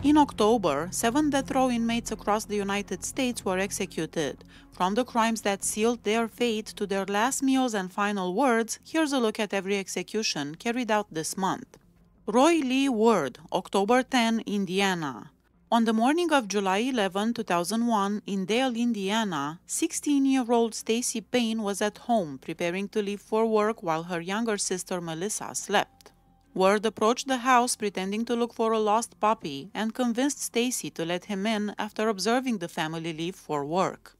In October, 7 death row inmates across the United States were executed. From the crimes that sealed their fate to their last meals and final words, here's a look at every execution carried out this month. Roy Lee Ward, October 10, Indiana. On the morning of July 11, 2001, in Dale, Indiana, 16-year-old Stacy Payne was at home preparing to leave for work while her younger sister Melissa slept. Ward approached the house pretending to look for a lost puppy and convinced Stacy to let him in after observing the family leave for work.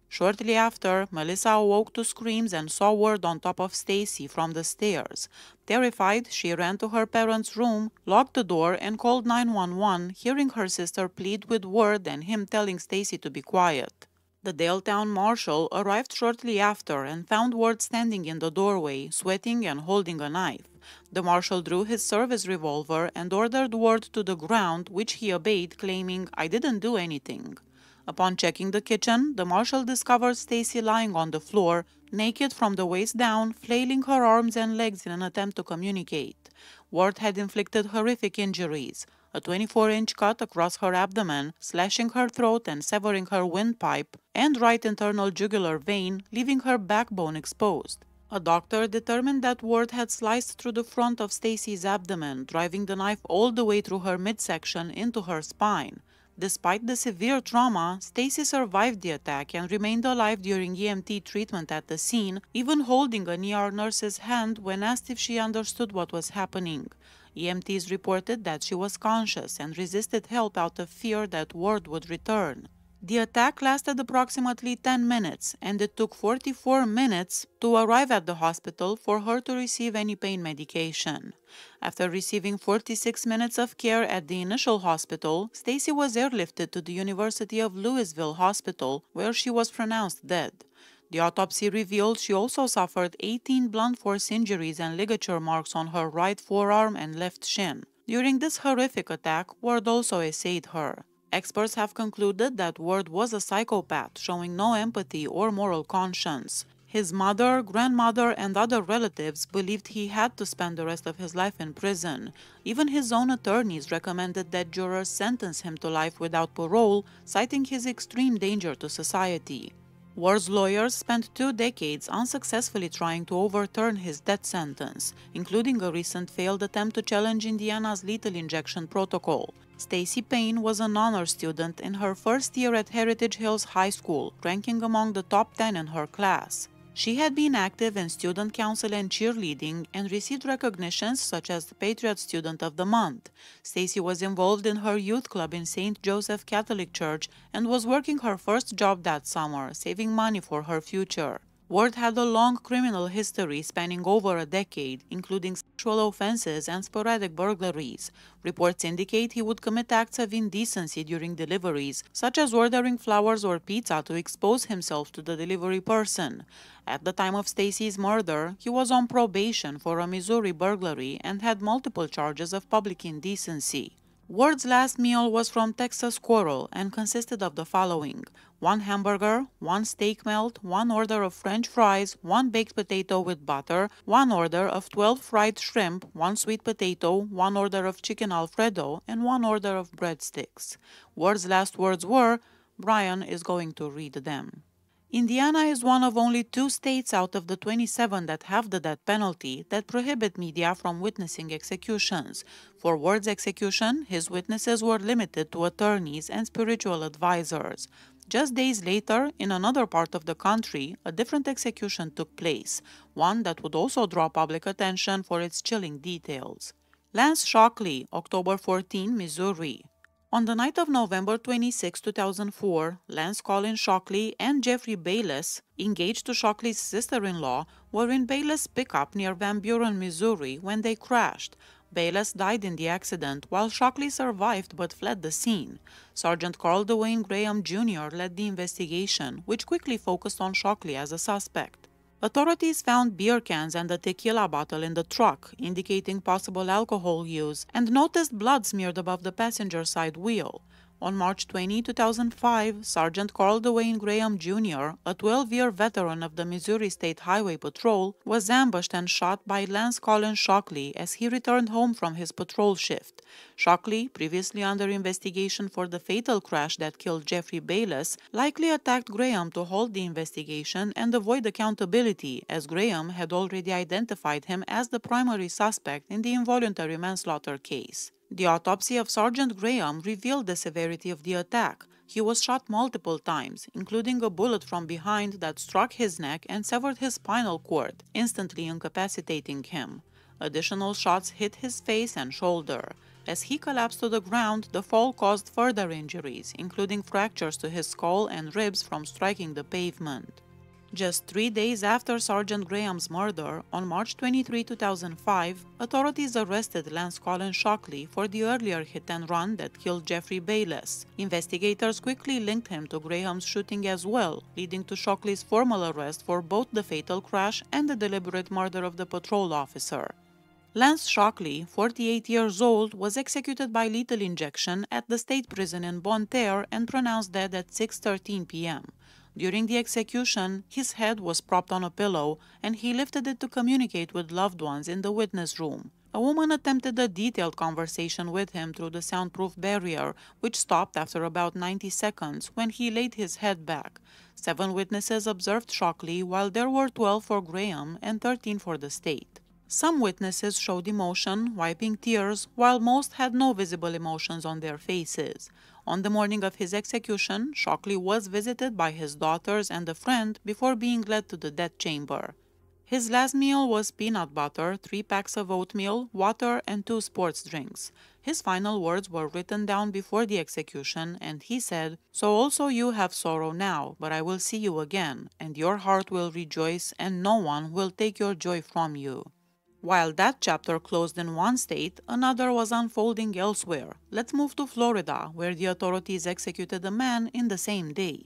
Shortly after, Melissa awoke to screams and saw Ward on top of Stacy from the stairs. Terrified, she ran to her parents' room, locked the door, and called 911, hearing her sister plead with Ward and him telling Stacy to be quiet. The Daletown marshal arrived shortly after and found Ward standing in the doorway, sweating and holding a knife. The marshal drew his service revolver and ordered Ward to the ground, which he obeyed, claiming, "I didn't do anything." Upon checking the kitchen, the marshal discovered Stacy lying on the floor, naked from the waist down, flailing her arms and legs in an attempt to communicate. Ward had inflicted horrific injuries: a 24-inch cut across her abdomen, slashing her throat and severing her windpipe, and right internal jugular vein, leaving her backbone exposed. A doctor determined that Ward had sliced through the front of Stacy's abdomen, driving the knife all the way through her midsection into her spine. Despite the severe trauma, Stacy survived the attack and remained alive during EMT treatment at the scene, even holding an ER nurse's hand when asked if she understood what was happening. EMTs reported that she was conscious and resisted help out of fear that Ward would return. The attack lasted approximately 10 minutes, and it took 44 minutes to arrive at the hospital for her to receive any pain medication. After receiving 46 minutes of care at the initial hospital, Stacy was airlifted to the University of Louisville Hospital, where she was pronounced dead. The autopsy revealed she also suffered 18 blunt force injuries and ligature marks on her right forearm and left shin. During this horrific attack, Ward also essayed her. Experts have concluded that Ward was a psychopath, showing no empathy or moral conscience. His mother, grandmother, and other relatives believed he had to spend the rest of his life in prison. Even his own attorneys recommended that jurors sentence him to life without parole, citing his extreme danger to society. Ward's lawyers spent 2 decades unsuccessfully trying to overturn his death sentence, including a recent failed attempt to challenge Indiana's lethal injection protocol. Stacy Payne was an honor student in her first year at Heritage Hills High School, ranking among the top 10 in her class. She had been active in student council and cheerleading and received recognitions such as the Patriot Student of the Month. Stacy was involved in her youth club in St. Joseph Catholic Church and was working her first job that summer, saving money for her future. Ward had a long criminal history spanning over a decade, including sexual offenses and sporadic burglaries. Reports indicate he would commit acts of indecency during deliveries, such as ordering flowers or pizza to expose himself to the delivery person. At the time of Stacy's murder, he was on probation for a Missouri burglary and had multiple charges of public indecency. Ward's last meal was from Texas Squirrel and consisted of the following: 1 hamburger, 1 steak melt, 1 order of French fries, 1 baked potato with butter, 1 order of 12 fried shrimp, 1 sweet potato, 1 order of chicken Alfredo, and 1 order of breadsticks. Ward's last words were, "Brian is going to read them." Indiana is one of only 2 states out of the 27 that have the death penalty that prohibit media from witnessing executions. For Ward's execution, his witnesses were limited to attorneys and spiritual advisors. Just days later, in another part of the country, a different execution took place, one that would also draw public attention for its chilling details. Lance Shockley, October 14, Missouri. On the night of November 26, 2004, Lance Colin Shockley and Jeffrey Bayless, engaged to Shockley's sister-in-law, were in Bayless' pickup near Van Buren, Missouri, when they crashed. Bayless died in the accident, while Shockley survived but fled the scene. Sergeant Carl Dwayne Graham Jr. led the investigation, which quickly focused on Shockley as a suspect. Authorities found beer cans and a tequila bottle in the truck, indicating possible alcohol use, and noticed blood smeared above the passenger side wheel. On March 20, 2005, Sergeant Carl Dwayne Graham Jr., a 12-year veteran of the Missouri State Highway Patrol, was ambushed and shot by Lance Colin Shockley as he returned home from his patrol shift. Shockley, previously under investigation for the fatal crash that killed Jeffrey Bayless, likely attacked Graham to halt the investigation and avoid accountability, as Graham had already identified him as the primary suspect in the involuntary manslaughter case. The autopsy of Sergeant Graham revealed the severity of the attack. He was shot multiple times, including a bullet from behind that struck his neck and severed his spinal cord, instantly incapacitating him. Additional shots hit his face and shoulder. As he collapsed to the ground, the fall caused further injuries, including fractures to his skull and ribs from striking the pavement. Just 3 days after Sergeant Graham's murder, on March 23, 2005, authorities arrested Lance Colin Shockley for the earlier hit-and-run that killed Jeffrey Bayless. Investigators quickly linked him to Graham's shooting as well, leading to Shockley's formal arrest for both the fatal crash and the deliberate murder of the patrol officer. Lance Shockley, 48 years old, was executed by lethal injection at the state prison in Bonne Terre and pronounced dead at 6:13 p.m. During the execution, his head was propped on a pillow, and he lifted it to communicate with loved ones in the witness room. A woman attempted a detailed conversation with him through the soundproof barrier, which stopped after about 90 seconds when he laid his head back. 7 witnesses observed Shockley, while there were 12 for Graham and 13 for the state. Some witnesses showed emotion, wiping tears, while most had no visible emotions on their faces. On the morning of his execution, Shockley was visited by his daughters and a friend before being led to the death chamber. His last meal was peanut butter, 3 packs of oatmeal, water, and 2 sports drinks. His final words were written down before the execution, and he said, "So also you have sorrow now, but I will see you again, and your heart will rejoice, and no one will take your joy from you." While that chapter closed in one state, another was unfolding elsewhere. Let's move to Florida, where the authorities executed a man in the same day.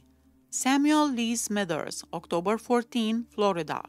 Samuel Lee Smithers, October 14, Florida.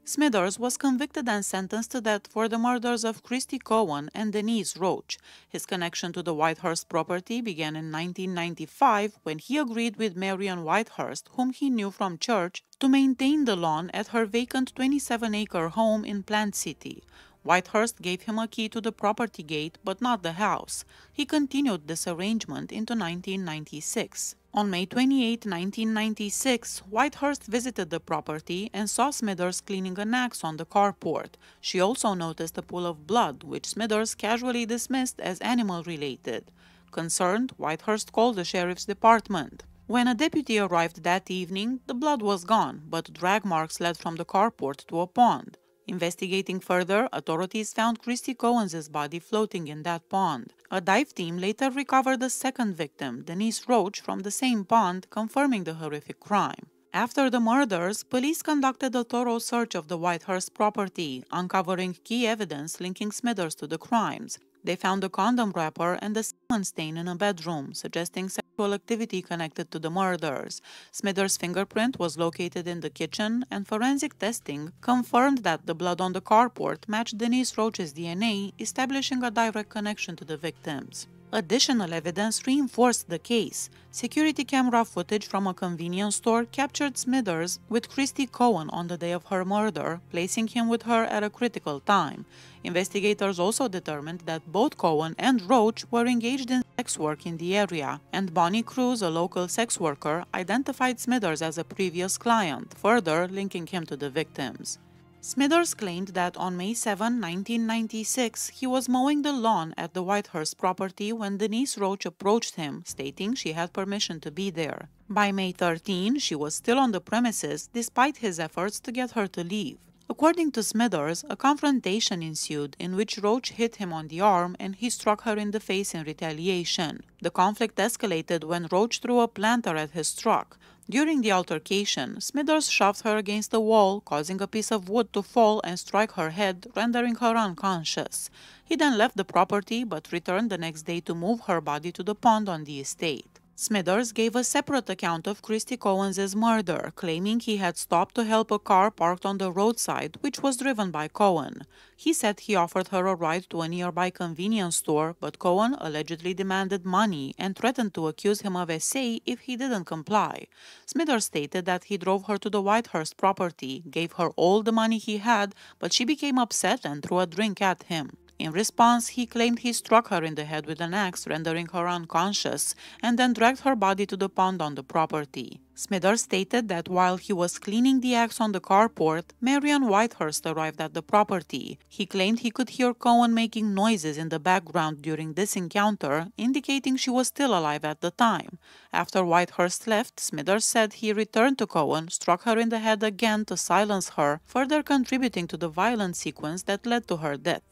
Smithers was convicted and sentenced to death for the murders of Christy Cowan and Denise Roach. His connection to the Whitehurst property began in 1995 when he agreed with Marion Whitehurst, whom he knew from church, to maintain the lawn at her vacant 27-acre home in Plant City. Whitehurst gave him a key to the property gate, but not the house. He continued this arrangement into 1996. On May 28, 1996, Whitehurst visited the property and saw Smithers cleaning an axe on the carport. She also noticed a pool of blood, which Smithers casually dismissed as animal-related. Concerned, Whitehurst called the sheriff's department. When a deputy arrived that evening, the blood was gone, but drag marks led from the carport to a pond. Investigating further, authorities found Christy Cowan's body floating in that pond. A dive team later recovered a second victim, Denise Roach, from the same pond, confirming the horrific crime. After the murders, police conducted a thorough search of the Whitehurst property, uncovering key evidence linking Smithers to the crimes. They found a condom wrapper and a semen stain in a bedroom, suggesting sexual activity connected to the murders. Smithers' fingerprint was located in the kitchen, and forensic testing confirmed that the blood on the carport matched Denise Roach's DNA, establishing a direct connection to the victims. Additional evidence reinforced the case. Security camera footage from a convenience store captured Smithers with Christy Cowan on the day of her murder, placing him with her at a critical time. Investigators also determined that both Cowan and Roach were engaged in sex work in the area, and Bonnie Cruz, a local sex worker, identified Smithers as a previous client, further linking him to the victims. Smithers claimed that on May 7, 1996, he was mowing the lawn at the Whitehurst property when Denise Roach approached him, stating she had permission to be there. By May 13, she was still on the premises, despite his efforts to get her to leave. According to Smithers, a confrontation ensued in which Roach hit him on the arm and he struck her in the face in retaliation. The conflict escalated when Roach threw a planter at his truck. During the altercation, Smithers shoved her against the wall, causing a piece of wood to fall and strike her head, rendering her unconscious. He then left the property but returned the next day to move her body to the pond on the estate. Smithers gave a separate account of Christy Cohen's murder, claiming he had stopped to help a car parked on the roadside, which was driven by Cohen. He said he offered her a ride to a nearby convenience store, but Cohen allegedly demanded money and threatened to accuse him of SA if he didn't comply. Smithers stated that he drove her to the Whitehurst property, gave her all the money he had, but she became upset and threw a drink at him. In response, he claimed he struck her in the head with an axe, rendering her unconscious, and then dragged her body to the pond on the property. Smithers stated that while he was cleaning the axe on the carport, Marion Whitehurst arrived at the property. He claimed he could hear Cohen making noises in the background during this encounter, indicating she was still alive at the time. After Whitehurst left, Smithers said he returned to Cohen, struck her in the head again to silence her, further contributing to the violent sequence that led to her death.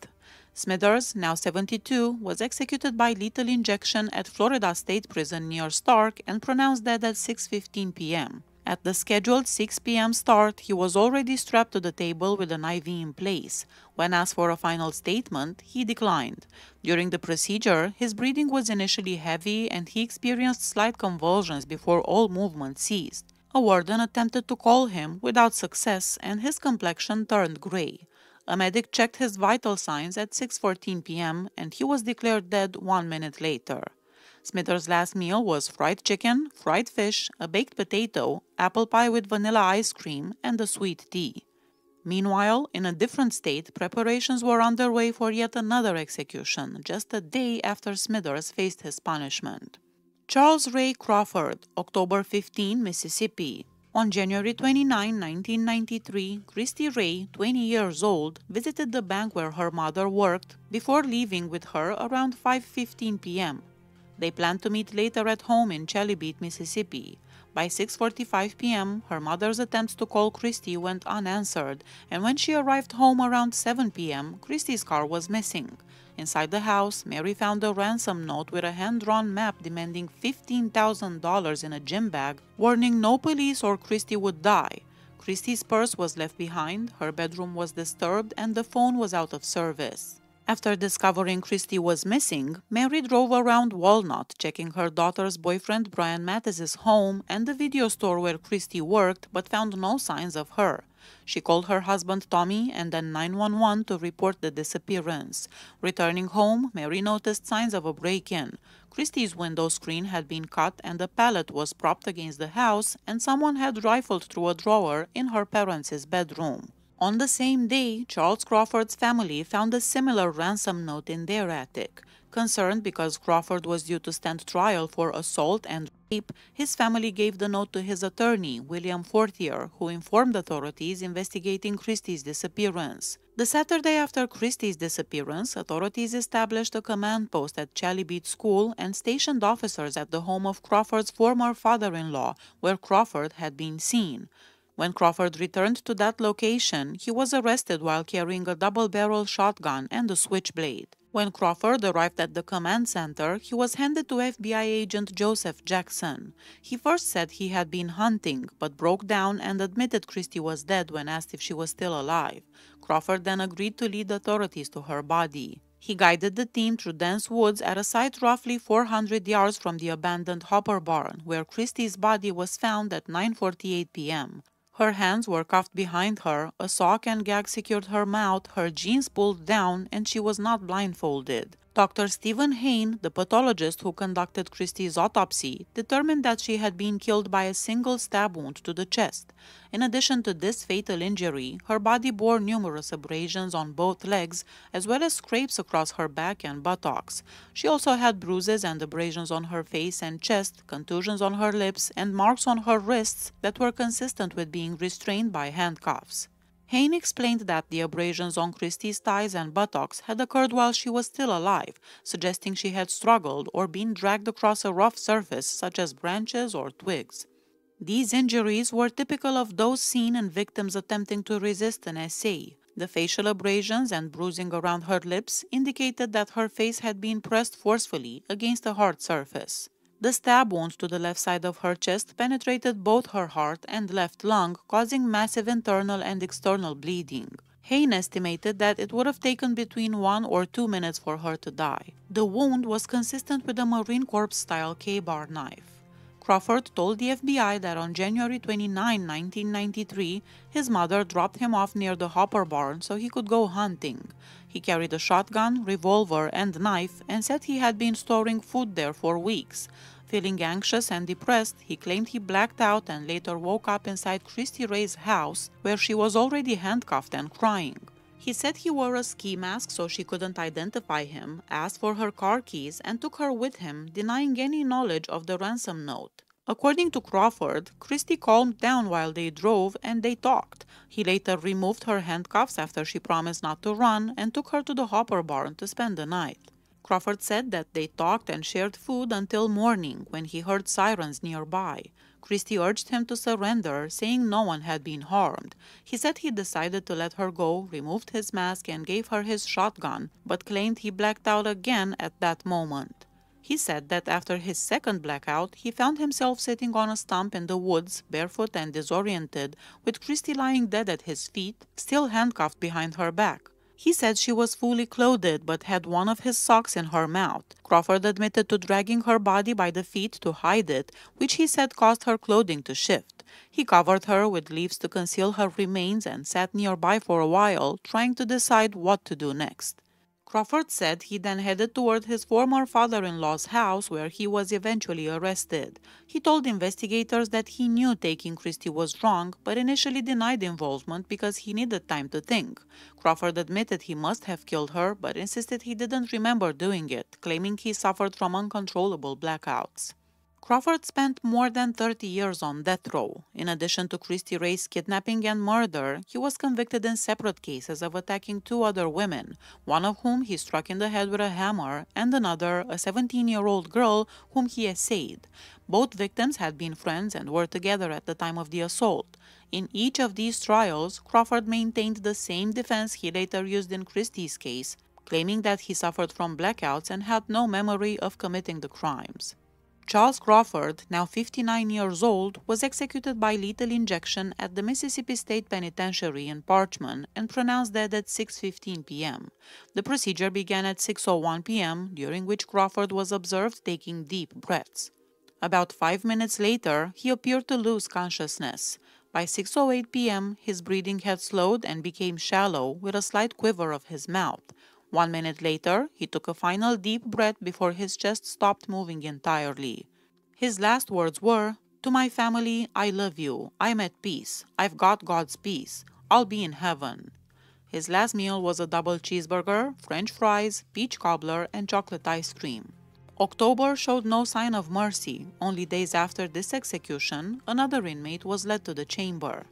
Smithers, now 72, was executed by lethal injection at Florida State Prison near Stark and pronounced dead at 6:15 p.m. At the scheduled 6 p.m. start, he was already strapped to the table with an IV in place. When asked for a final statement, he declined. During the procedure, his breathing was initially heavy and he experienced slight convulsions before all movement ceased. A warden attempted to call him without success and his complexion turned gray. A medic checked his vital signs at 6:14 p.m. and he was declared dead 1 minute later. Smithers' last meal was fried chicken, fried fish, a baked potato, apple pie with vanilla ice cream, and a sweet tea. Meanwhile, in a different state, preparations were underway for yet another execution, just a day after Smithers faced his punishment. Charles Ray Crawford, October 15, Mississippi. On January 29, 1993, Christy Ray, 20 years old, visited the bank where her mother worked before leaving with her around 5:15 p.m. They planned to meet later at home in Chalybete, Mississippi. By 6:45 p.m., her mother's attempts to call Christy went unanswered, and when she arrived home around 7 p.m., Christy's car was missing. Inside the house, Mary found a ransom note with a hand-drawn map demanding $15,000 in a gym bag, warning no police or Christy would die. Christy's purse was left behind, her bedroom was disturbed, and the phone was out of service. After discovering Christy was missing, Mary drove around Walnut, checking her daughter's boyfriend Brian Mattis's home and the video store where Christy worked, but found no signs of her. She called her husband Tommy and then 911 to report the disappearance. Returning home, Mary noticed signs of a break-in. Christy's window screen had been cut and a pallet was propped against the house, and someone had rifled through a drawer in her parents' bedroom. On the same day, Charles Crawford's family found a similar ransom note in their attic. Concerned because Crawford was due to stand trial for assault and rape, his family gave the note to his attorney, William Fortier, who informed authorities investigating Christy's disappearance. The Saturday after Christy's disappearance, authorities established a command post at Chalybete School and stationed officers at the home of Crawford's former father-in-law, where Crawford had been seen. When Crawford returned to that location, he was arrested while carrying a double-barrel shotgun and a switchblade. When Crawford arrived at the command center, he was handed to FBI agent Joseph Jackson. He first said he had been hunting, but broke down and admitted Christy was dead when asked if she was still alive. Crawford then agreed to lead authorities to her body. He guided the team through dense woods at a site roughly 400 yards from the abandoned Hopper barn, where Christy's body was found at 9:48 p.m. Her hands were cuffed behind her, a sock and gag secured her mouth, her jeans pulled down, and she was not blindfolded. Dr. Stephen Hain, the pathologist who conducted Christy's autopsy, determined that she had been killed by a single stab wound to the chest. In addition to this fatal injury, her body bore numerous abrasions on both legs, as well as scrapes across her back and buttocks. She also had bruises and abrasions on her face and chest, contusions on her lips, and marks on her wrists that were consistent with being restrained by handcuffs. Hain explained that the abrasions on Christy's thighs and buttocks had occurred while she was still alive, suggesting she had struggled or been dragged across a rough surface such as branches or twigs. These injuries were typical of those seen in victims attempting to resist an SA. The facial abrasions and bruising around her lips indicated that her face had been pressed forcefully against a hard surface. The stab wound to the left side of her chest penetrated both her heart and left lung, causing massive internal and external bleeding. Hain estimated that it would have taken between 1 or 2 minutes for her to die. The wound was consistent with a Marine Corps-style K-bar knife. Crawford told the FBI that on January 29, 1993, his mother dropped him off near the Hopper barn so he could go hunting. He carried a shotgun, revolver, and knife and said he had been storing food there for weeks. Feeling anxious and depressed, he claimed he blacked out and later woke up inside Christy Ray's house, where she was already handcuffed and crying. He said he wore a ski mask so she couldn't identify him, asked for her car keys, and took her with him, denying any knowledge of the ransom note. According to Crawford, Christy calmed down while they drove and they talked. He later removed her handcuffs after she promised not to run and took her to the Hopper barn to spend the night. Crawford said that they talked and shared food until morning when he heard sirens nearby. Christy urged him to surrender, saying no one had been harmed. He said he decided to let her go, removed his mask, and gave her his shotgun, but claimed he blacked out again at that moment. He said that after his second blackout, he found himself sitting on a stump in the woods, barefoot and disoriented, with Christy lying dead at his feet, still handcuffed behind her back. He said she was fully clothed but had one of his socks in her mouth. Crawford admitted to dragging her body by the feet to hide it, which he said caused her clothing to shift. He covered her with leaves to conceal her remains and sat nearby for a while, trying to decide what to do next. Crawford said he then headed toward his former father-in-law's house, where he was eventually arrested. He told investigators that he knew taking Christy was wrong, but initially denied involvement because he needed time to think. Crawford admitted he must have killed her, but insisted he didn't remember doing it, claiming he suffered from uncontrollable blackouts. Crawford spent more than 30 years on death row. In addition to Christy Ray's kidnapping and murder, he was convicted in separate cases of attacking two other women, one of whom he struck in the head with a hammer, and another, a 17-year-old girl, whom he essayed. Both victims had been friends and were together at the time of the assault. In each of these trials, Crawford maintained the same defense he later used in Christy's case, claiming that he suffered from blackouts and had no memory of committing the crimes. Charles Crawford, now 59 years old, was executed by lethal injection at the Mississippi State Penitentiary in Parchman and pronounced dead at 6:15 p.m. The procedure began at 6:01 p.m., during which Crawford was observed taking deep breaths. About 5 minutes later, he appeared to lose consciousness. By 6:08 p.m., his breathing had slowed and became shallow, with a slight quiver of his mouth. 1 minute later, he took a final deep breath before his chest stopped moving entirely. His last words were, "To my family, I love you. I'm at peace. I've got God's peace. I'll be in heaven." His last meal was a double cheeseburger, French fries, peach cobbler, and chocolate ice cream. October showed no sign of mercy. Only days after this execution, another inmate was led to the chamber.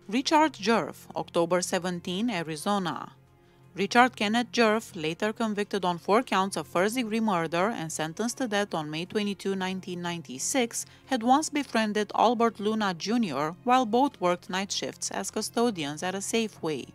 Richard Jerf, October 17, Arizona. Richard Kenneth Jerf, later convicted on 4 counts of first-degree murder and sentenced to death on May 22, 1996, had once befriended Albert Luna Jr. while both worked night shifts as custodians at a Safeway.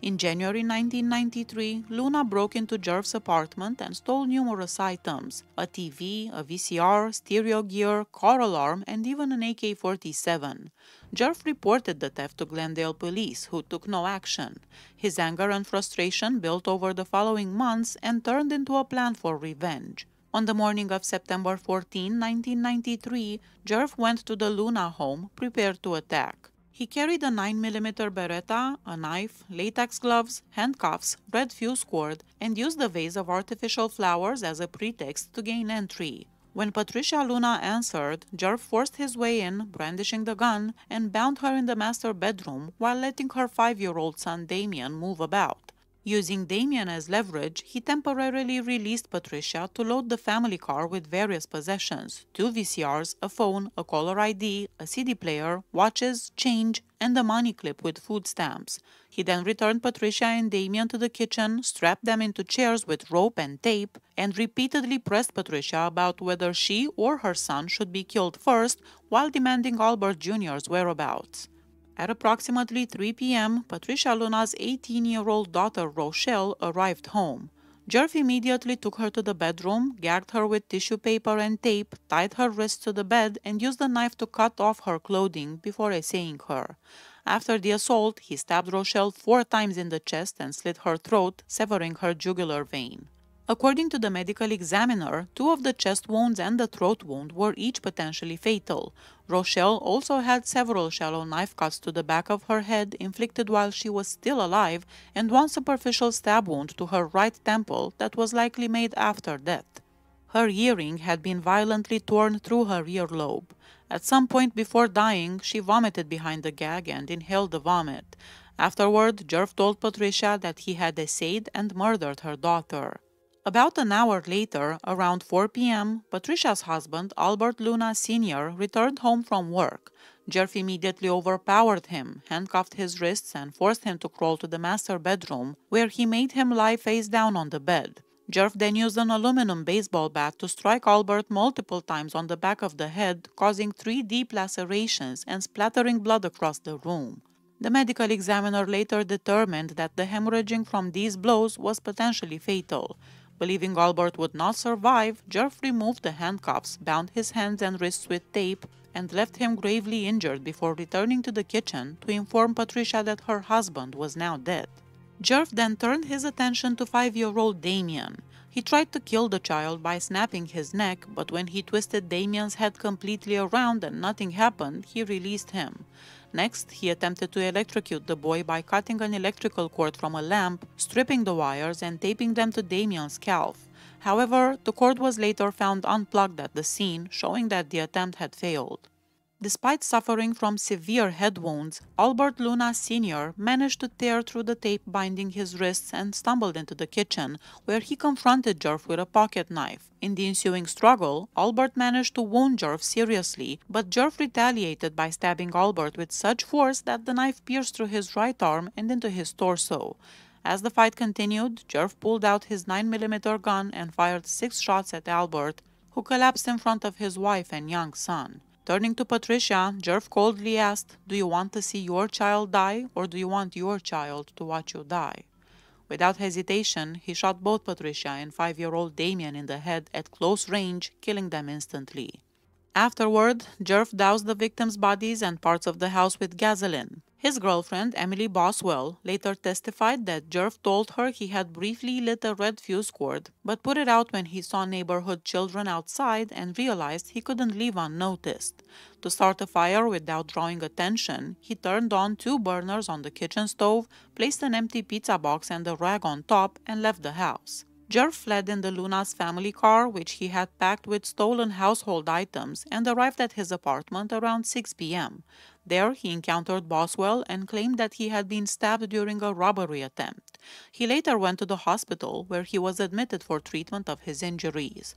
In January 1993, Luna broke into Jerf's apartment and stole numerous items: a TV, a VCR, stereo gear, car alarm, and even an AK-47. Jerf reported the theft to Glendale police, who took no action. His anger and frustration built over the following months and turned into a plan for revenge. On the morning of September 14, 1993, Jerf went to the Luna home, prepared to attack. He carried a 9mm Beretta, a knife, latex gloves, handcuffs, red fuse cord, and used a vase of artificial flowers as a pretext to gain entry. When Patricia Luna answered, Jerf forced his way in, brandishing the gun, and bound her in the master bedroom while letting her 5-year-old son Damien move about. Using Damien as leverage, he temporarily released Patricia to load the family car with various possessions: 2 VCRs, a phone, a caller ID, a CD player, watches, change, and a money clip with food stamps. He then returned Patricia and Damien to the kitchen, strapped them into chairs with rope and tape, and repeatedly pressed Patricia about whether she or her son should be killed first, while demanding Albert Jr.'s whereabouts. At approximately 3 p.m., Patricia Luna's 18-year-old daughter Rochelle arrived home. Jerf immediately took her to the bedroom, gagged her with tissue paper and tape, tied her wrists to the bed, and used a knife to cut off her clothing before essaying her. After the assault, he stabbed Rochelle 4 times in the chest and slit her throat, severing her jugular vein. According to the medical examiner, 2 of the chest wounds and the throat wound were each potentially fatal. Rochelle also had several shallow knife cuts to the back of her head inflicted while she was still alive, and 1 superficial stab wound to her right temple that was likely made after death. Her earring had been violently torn through her earlobe. At some point before dying, she vomited behind the gag and inhaled the vomit. Afterward, Jerv told Patricia that he had essayed and murdered her daughter. About an hour later, around 4 p.m., Patricia's husband, Albert Luna Sr., returned home from work. Jerv immediately overpowered him, handcuffed his wrists, and forced him to crawl to the master bedroom, where he made him lie face down on the bed. Jerv then used an aluminum baseball bat to strike Albert multiple times on the back of the head, causing 3 deep lacerations and splattering blood across the room. The medical examiner later determined that the hemorrhaging from these blows was potentially fatal. Believing Albert would not survive, Jerv removed the handcuffs, bound his hands and wrists with tape, and left him gravely injured before returning to the kitchen to inform Patricia that her husband was now dead. Jerv then turned his attention to 5-year-old Damien. He tried to kill the child by snapping his neck, but when he twisted Damien's head completely around and nothing happened, he released him. Next, he attempted to electrocute the boy by cutting an electrical cord from a lamp, stripping the wires, and taping them to Damien's calf. However, the cord was later found unplugged at the scene, showing that the attempt had failed. Despite suffering from severe head wounds, Albert Luna Sr. managed to tear through the tape binding his wrists and stumbled into the kitchen, where he confronted Jerv with a pocket knife. In the ensuing struggle, Albert managed to wound Jerv seriously, but Jerv retaliated by stabbing Albert with such force that the knife pierced through his right arm and into his torso. As the fight continued, Jerv pulled out his 9mm gun and fired 6 shots at Albert, who collapsed in front of his wife and young son. Turning to Patricia, Jerv coldly asked, "Do you want to see your child die, or do you want your child to watch you die?" Without hesitation, he shot both Patricia and 5-year-old Damien in the head at close range, killing them instantly. Afterward, Jerv doused the victims' bodies and parts of the house with gasoline. His girlfriend, Emily Boswell, later testified that Jerv told her he had briefly lit a red fuse cord, but put it out when he saw neighborhood children outside and realized he couldn't leave unnoticed. To start a fire without drawing attention, he turned on 2 burners on the kitchen stove, placed an empty pizza box and a rag on top, and left the house. Jerv fled in the Luna's family car, which he had packed with stolen household items, and arrived at his apartment around 6 p.m. There, he encountered Boswell and claimed that he had been stabbed during a robbery attempt. He later went to the hospital, where he was admitted for treatment of his injuries.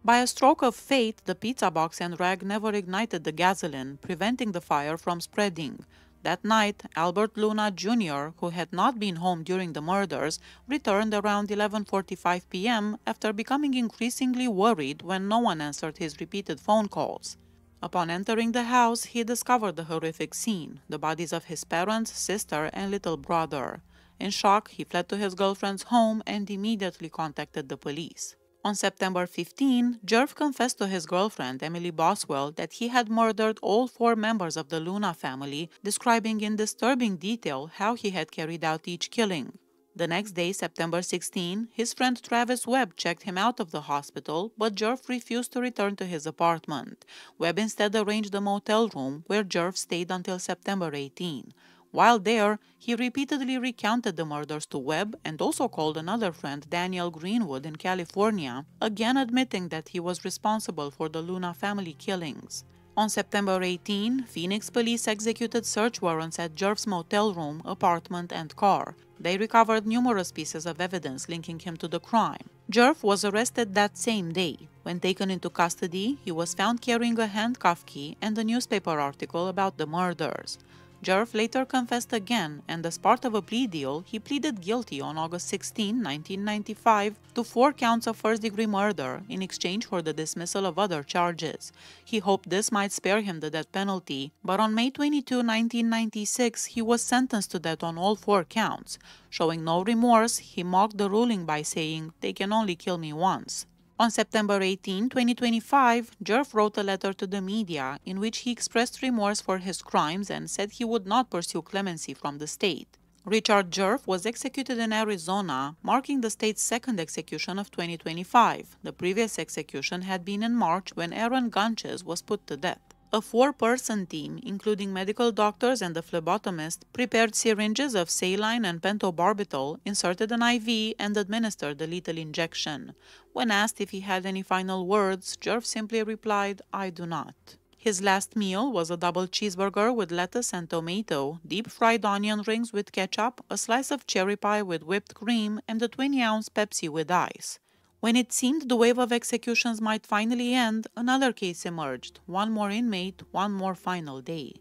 By a stroke of fate, the pizza box and rag never ignited the gasoline, preventing the fire from spreading. That night, Albert Luna Jr., who had not been home during the murders, returned around 11:45 p.m. after becoming increasingly worried when no one answered his repeated phone calls. Upon entering the house, he discovered the horrific scene, the bodies of his parents, sister, and little brother. In shock, he fled to his girlfriend's home and immediately contacted the police. On September 15, Jerv confessed to his girlfriend, Emily Boswell, that he had murdered all 4 members of the Luna family, describing in disturbing detail how he had carried out each killing. The next day, September 16, his friend Travis Webb checked him out of the hospital, but Jerv refused to return to his apartment. Webb instead arranged a motel room where Jerv stayed until September 18. While there, he repeatedly recounted the murders to Webb and also called another friend, Daniel Greenwood, in California, again admitting that he was responsible for the Luna family killings. On September 18, Phoenix police executed search warrants at Jerv's motel room, apartment, and car. They recovered numerous pieces of evidence linking him to the crime. Jerv was arrested that same day. When taken into custody, he was found carrying a handcuff key and a newspaper article about the murders. Jerv later confessed again, and as part of a plea deal, he pleaded guilty on August 16, 1995, to 4 counts of first-degree murder in exchange for the dismissal of other charges. He hoped this might spare him the death penalty, but on May 22, 1996, he was sentenced to death on all 4 counts. Showing no remorse, he mocked the ruling by saying, "They can only kill me once." On September 18, 2025, Jerv wrote a letter to the media in which he expressed remorse for his crimes and said he would not pursue clemency from the state. Richard Jerf was executed in Arizona, marking the state's second execution of 2025. The previous execution had been in March when Aaron Gunches was put to death. A four-person team, including medical doctors and a phlebotomist, prepared syringes of saline and pentobarbital, inserted an IV, and administered the lethal injection. When asked if he had any final words, Jerf simply replied, "I do not." His last meal was a double cheeseburger with lettuce and tomato, deep-fried onion rings with ketchup, a slice of cherry pie with whipped cream, and a 20-ounce Pepsi with ice. When it seemed the wave of executions might finally end, another case emerged. One more inmate, one more final day.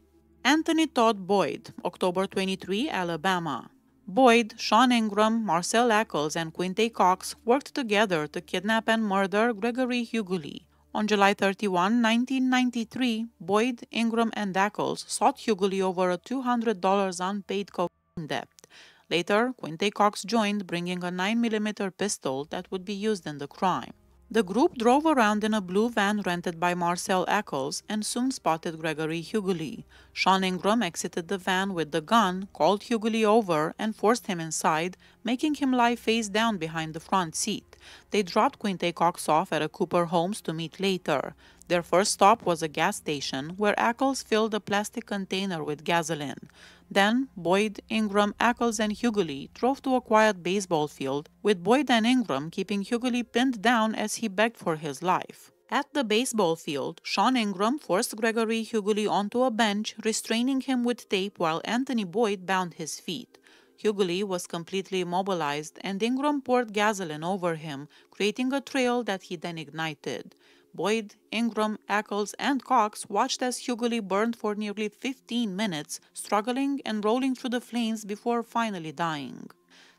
Anthony Todd Boyd, October 23, Alabama. Boyd, Sean Ingram, Marcel Ackles, and Quinte Cox worked together to kidnap and murder Gregory Hughley. On July 31, 1993, Boyd, Ingram, and Ackles sought Hughley over a $200 unpaid cocaine debt. Later, Quinte Cox joined, bringing a 9mm pistol that would be used in the crime. The group drove around in a blue van rented by Marcel Ackles and soon spotted Gregory Hughley. Sean Ingram exited the van with the gun, called Hughley over, and forced him inside, making him lie face down behind the front seat. They dropped Quinte Cox off at a Cooper Homes to meet later. Their first stop was a gas station, where Ackles filled a plastic container with gasoline. Then, Boyd, Ingram, Ackles, and Hughley drove to a quiet baseball field, with Boyd and Ingram keeping Hughley pinned down as he begged for his life. At the baseball field, Sean Ingram forced Gregory Hughley onto a bench, restraining him with tape while Anthony Boyd bound his feet. Hughley was completely immobilized, and Ingram poured gasoline over him, creating a trail that he then ignited. Boyd, Ingram, Ackles, and Cox watched as Hughley burned for nearly 15 minutes, struggling and rolling through the flames before finally dying.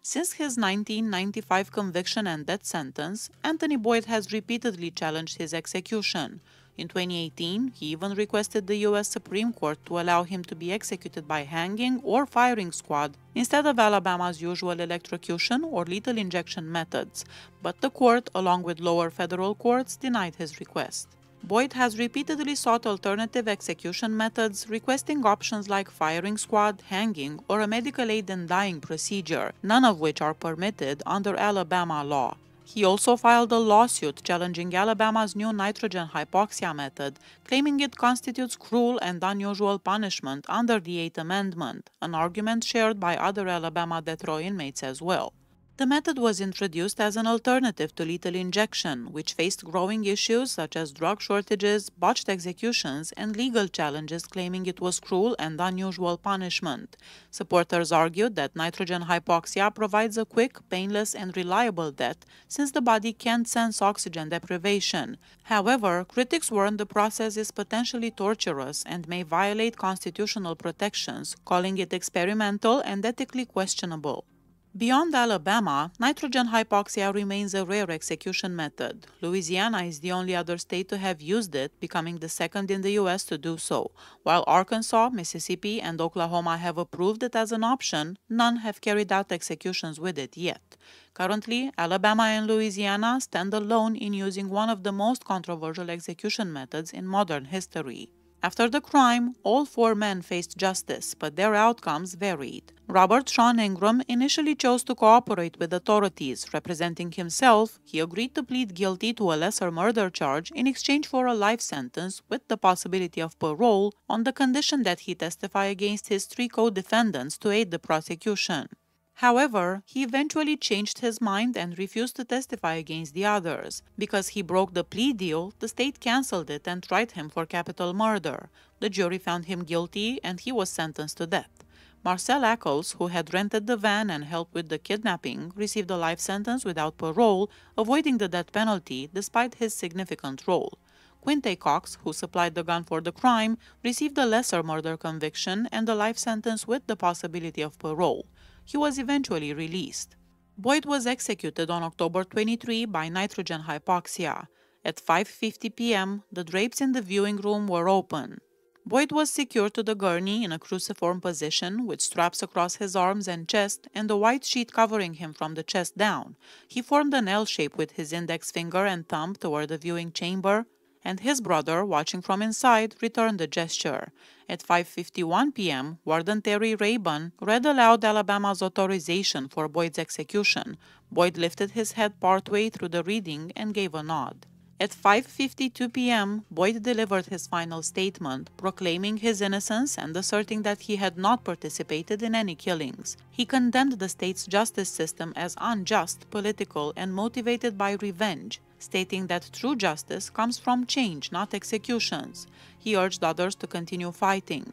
Since his 1995 conviction and death sentence, Anthony Boyd has repeatedly challenged his execution. In 2018, he even requested the U.S. Supreme Court to allow him to be executed by hanging or firing squad instead of Alabama's usual electrocution or lethal injection methods, but the court, along with lower federal courts, denied his request. Boyd has repeatedly sought alternative execution methods, requesting options like firing squad, hanging, or a medical aid in dying procedure, none of which are permitted under Alabama law. He also filed a lawsuit challenging Alabama's new nitrogen hypoxia method, claiming it constitutes cruel and unusual punishment under the Eighth Amendment, an argument shared by other Alabama death row inmates as well. The method was introduced as an alternative to lethal injection, which faced growing issues such as drug shortages, botched executions, and legal challenges claiming it was cruel and unusual punishment. Supporters argued that nitrogen hypoxia provides a quick, painless, and reliable death since the body can't sense oxygen deprivation. However, critics warned the process is potentially torturous and may violate constitutional protections, calling it experimental and ethically questionable. Beyond Alabama, nitrogen hypoxia remains a rare execution method. Louisiana is the only other state to have used it, becoming the second in the U.S. to do so. While Arkansas, Mississippi, and Oklahoma have approved it as an option, none have carried out executions with it yet. Currently, Alabama and Louisiana stand alone in using one of the most controversial execution methods in modern history. After the crime, all four men faced justice, but their outcomes varied. Robert Sean Ingram initially chose to cooperate with authorities. Representing himself, he agreed to plead guilty to a lesser murder charge in exchange for a life sentence with the possibility of parole on the condition that he testify against his three co-defendants to aid the prosecution. However, he eventually changed his mind and refused to testify against the others. Because he broke the plea deal, the state canceled it and tried him for capital murder. The jury found him guilty and he was sentenced to death. Marcel Ackles, who had rented the van and helped with the kidnapping, received a life sentence without parole, avoiding the death penalty despite his significant role. Quinte Cox, who supplied the gun for the crime, received a lesser murder conviction and a life sentence with the possibility of parole. He was eventually released. Boyd was executed on October 23 by nitrogen hypoxia. At 5:50 p.m., the drapes in the viewing room were open. Boyd was secured to the gurney in a cruciform position with straps across his arms and chest and a white sheet covering him from the chest down. He formed an L shape with his index finger and thumb toward the viewing chamber. and his brother, watching from inside, returned the gesture. At 5:51 p.m., Warden Terry Rayburn read aloud Alabama's authorization for Boyd's execution. Boyd lifted his head partway through the reading and gave a nod. At 5:52 p.m., Boyd delivered his final statement, proclaiming his innocence and asserting that he had not participated in any killings. He condemned the state's justice system as unjust, political, and motivated by revenge, stating that true justice comes from change, not executions. He urged others to continue fighting.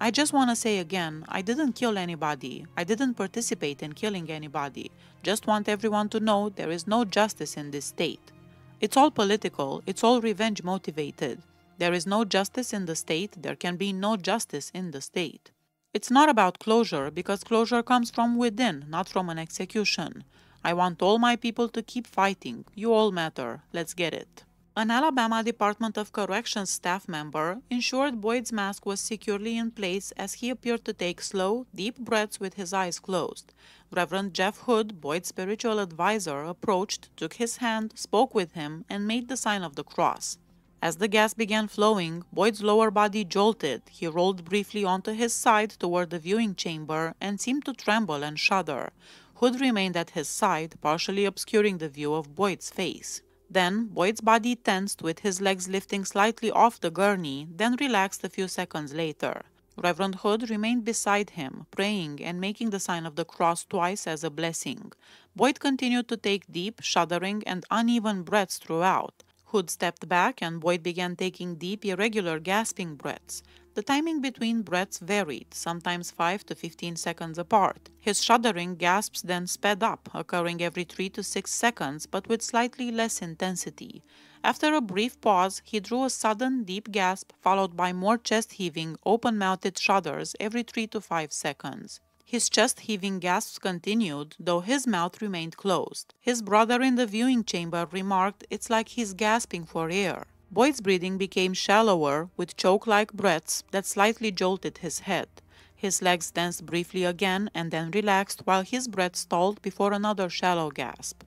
"I just want to say again, I didn't kill anybody. I didn't participate in killing anybody. Just want everyone to know there is no justice in this state. It's all political, it's all revenge motivated. There is no justice in the state, there can be no justice in the state. It's not about closure, because closure comes from within, not from an execution. I want all my people to keep fighting. You all matter. Let's get it." An Alabama Department of Corrections staff member ensured Boyd's mask was securely in place as he appeared to take slow, deep breaths with his eyes closed. Reverend Jeff Hood, Boyd's spiritual advisor, approached, took his hand, spoke with him, and made the sign of the cross. As the gas began flowing, Boyd's lower body jolted. He rolled briefly onto his side toward the viewing chamber and seemed to tremble and shudder. Hood remained at his side, partially obscuring the view of Boyd's face. Then, Boyd's body tensed with his legs lifting slightly off the gurney, then relaxed a few seconds later. Reverend Hood remained beside him, praying and making the sign of the cross twice as a blessing. Boyd continued to take deep, shuddering, and uneven breaths throughout. Hood stepped back and Boyd began taking deep, irregular, gasping breaths. The timing between breaths varied, sometimes 5 to 15 seconds apart. His shuddering gasps then sped up, occurring every 3 to 6 seconds, but with slightly less intensity. After a brief pause, he drew a sudden, deep gasp, followed by more chest-heaving, open-mouthed shudders every 3 to 5 seconds. His chest-heaving gasps continued, though his mouth remained closed. His brother in the viewing chamber remarked, "It's like he's gasping for air." Boyd's breathing became shallower, with choke-like breaths that slightly jolted his head. His legs tensed briefly again and then relaxed while his breath stalled before another shallow gasp.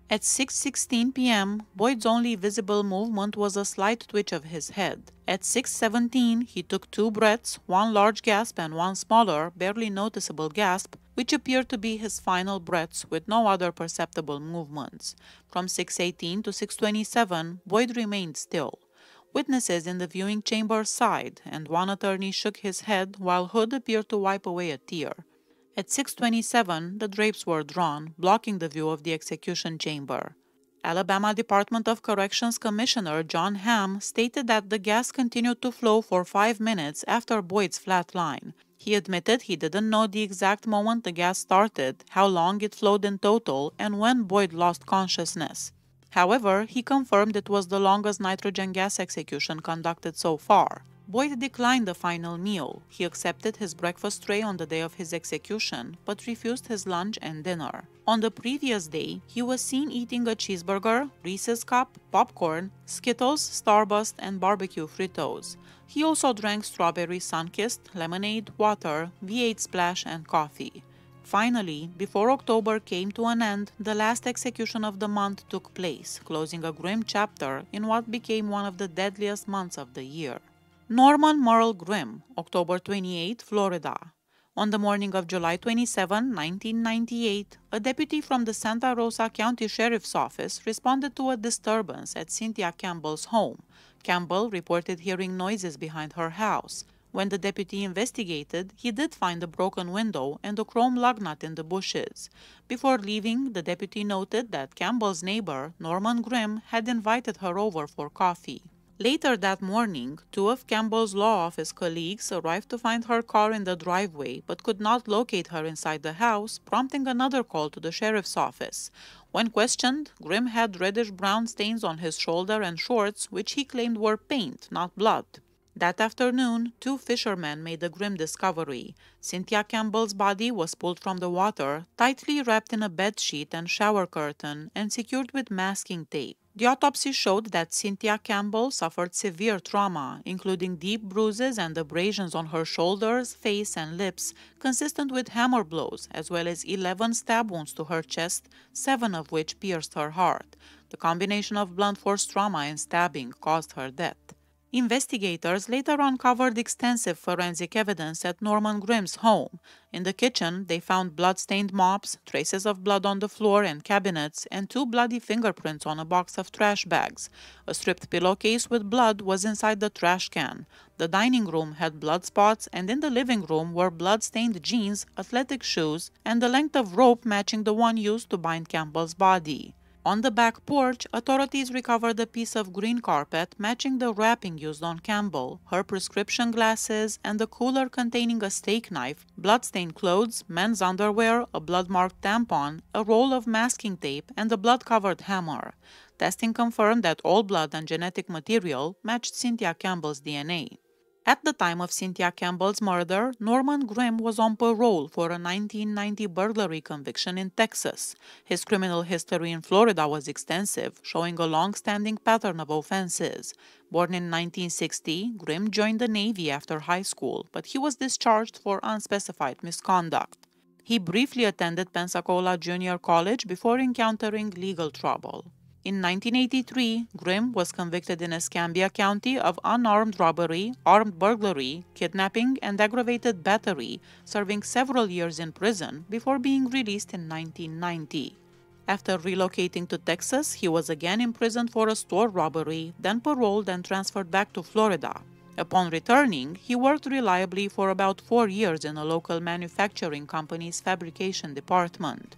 At 6:16 p.m., Boyd's only visible movement was a slight twitch of his head. At 6:17, he took 2 breaths, one large gasp and one smaller, barely noticeable gasp, which appeared to be his final breaths with no other perceptible movements. From 6:18 to 6:27, Boyd remained still. Witnesses in the viewing chamber sighed, and one attorney shook his head while Hood appeared to wipe away a tear. At 6:27, the drapes were drawn, blocking the view of the execution chamber. Alabama Department of Corrections Commissioner John Hamm stated that the gas continued to flow for 5 minutes after Boyd's flat line. He admitted he didn't know the exact moment the gas started, how long it flowed in total, and when Boyd lost consciousness. However, he confirmed it was the longest nitrogen gas execution conducted so far. Boyd declined the final meal. He accepted his breakfast tray on the day of his execution, but refused his lunch and dinner. On the previous day, he was seen eating a cheeseburger, Reese's Cup, popcorn, Skittles, Starburst, and barbecue Fritos. He also drank strawberry Sunkist, lemonade, water, V8 Splash, and coffee. Finally, before October came to an end, the last execution of the month took place, closing a grim chapter in what became one of the deadliest months of the year. Norman Merle Grimm, October 28, Florida. On the morning of July 27, 1998, a deputy from the Santa Rosa County Sheriff's Office responded to a disturbance at Cynthia Campbell's home. Campbell reported hearing noises behind her house. When the deputy investigated, he did find a broken window and a chrome lug nut in the bushes. Before leaving, the deputy noted that Campbell's neighbor, Norman Grimm, had invited her over for coffee. Later that morning, 2 of Campbell's law office colleagues arrived to find her car in the driveway but could not locate her inside the house, prompting another call to the sheriff's office. When questioned, Grimm had reddish-brown stains on his shoulder and shorts, which he claimed were paint, not blood. That afternoon, 2 fishermen made a grim discovery. Cynthia Campbell's body was pulled from the water, tightly wrapped in a bedsheet and shower curtain, and secured with masking tape. The autopsy showed that Cynthia Campbell suffered severe trauma, including deep bruises and abrasions on her shoulders, face, and lips, consistent with hammer blows, as well as 11 stab wounds to her chest, 7 of which pierced her heart. The combination of blunt force trauma and stabbing caused her death. Investigators later uncovered extensive forensic evidence at Norman Grimm's home. In the kitchen, they found blood-stained mops, traces of blood on the floor and cabinets, and 2 bloody fingerprints on a box of trash bags. A stripped pillowcase with blood was inside the trash can. The dining room had blood spots, and in the living room were blood-stained jeans, athletic shoes, and the length of rope matching the one used to bind Campbell's body. On the back porch, authorities recovered a piece of green carpet matching the wrapping used on Campbell, her prescription glasses, and a cooler containing a steak knife, blood-stained clothes, men's underwear, a blood-marked tampon, a roll of masking tape, and a blood-covered hammer. Testing confirmed that all blood and genetic material matched Cynthia Campbell's DNA. At the time of Cynthia Campbell's murder, Norman Grimm was on parole for a 1990 burglary conviction in Texas. His criminal history in Florida was extensive, showing a long-standing pattern of offenses. Born in 1960, Grimm joined the Navy after high school, but he was discharged for unspecified misconduct. He briefly attended Pensacola Junior College before encountering legal trouble. In 1983, Grimm was convicted in Escambia County of unarmed robbery, armed burglary, kidnapping, and aggravated battery, serving several years in prison before being released in 1990. After relocating to Texas, he was again imprisoned for a store robbery, then paroled and transferred back to Florida. Upon returning, he worked reliably for about 4 years in a local manufacturing company's fabrication department.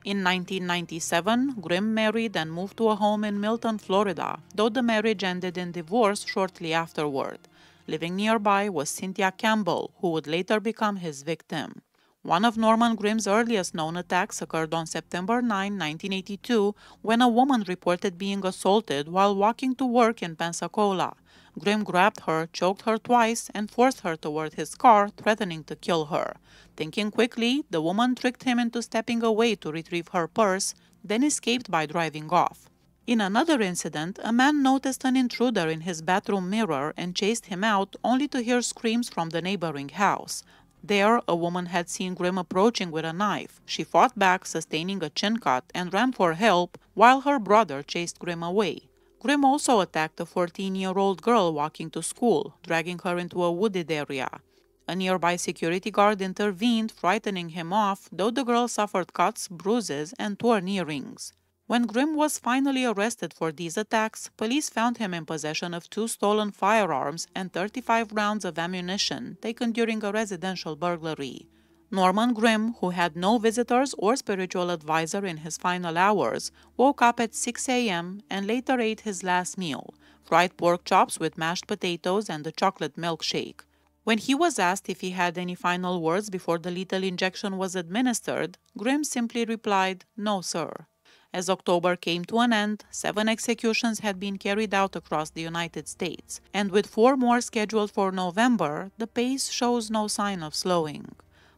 In 1997, Grimm married and moved to a home in Milton, Florida, though the marriage ended in divorce shortly afterward. Living nearby was Cynthia Campbell, who would later become his victim. One of Norman Grimm's earliest known attacks occurred on September 9, 1982, when a woman reported being assaulted while walking to work in Pensacola. Grimm grabbed her, choked her twice, and forced her toward his car, threatening to kill her. Thinking quickly, the woman tricked him into stepping away to retrieve her purse, then escaped by driving off. In another incident, a man noticed an intruder in his bathroom mirror and chased him out, only to hear screams from the neighboring house. There, a woman had seen Grimm approaching with a knife. She fought back, sustaining a chin cut, and ran for help, while her brother chased Grimm away. Grimm also attacked a 14-year-old girl walking to school, dragging her into a wooded area. A nearby security guard intervened, frightening him off, though the girl suffered cuts, bruises, and torn earrings. When Grimm was finally arrested for these attacks, police found him in possession of 2 stolen firearms and 35 rounds of ammunition taken during a residential burglary. Norman Grimm, who had no visitors or spiritual advisor in his final hours, woke up at 6 a.m. and later ate his last meal, fried pork chops with mashed potatoes and a chocolate milkshake. When he was asked if he had any final words before the lethal injection was administered, Grimm simply replied, "No, sir." As October came to an end, 7 executions had been carried out across the United States, and with 4 more scheduled for November, the pace shows no sign of slowing.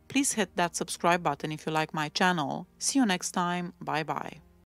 Please hit that subscribe button if you like my channel. See you next time. Bye bye.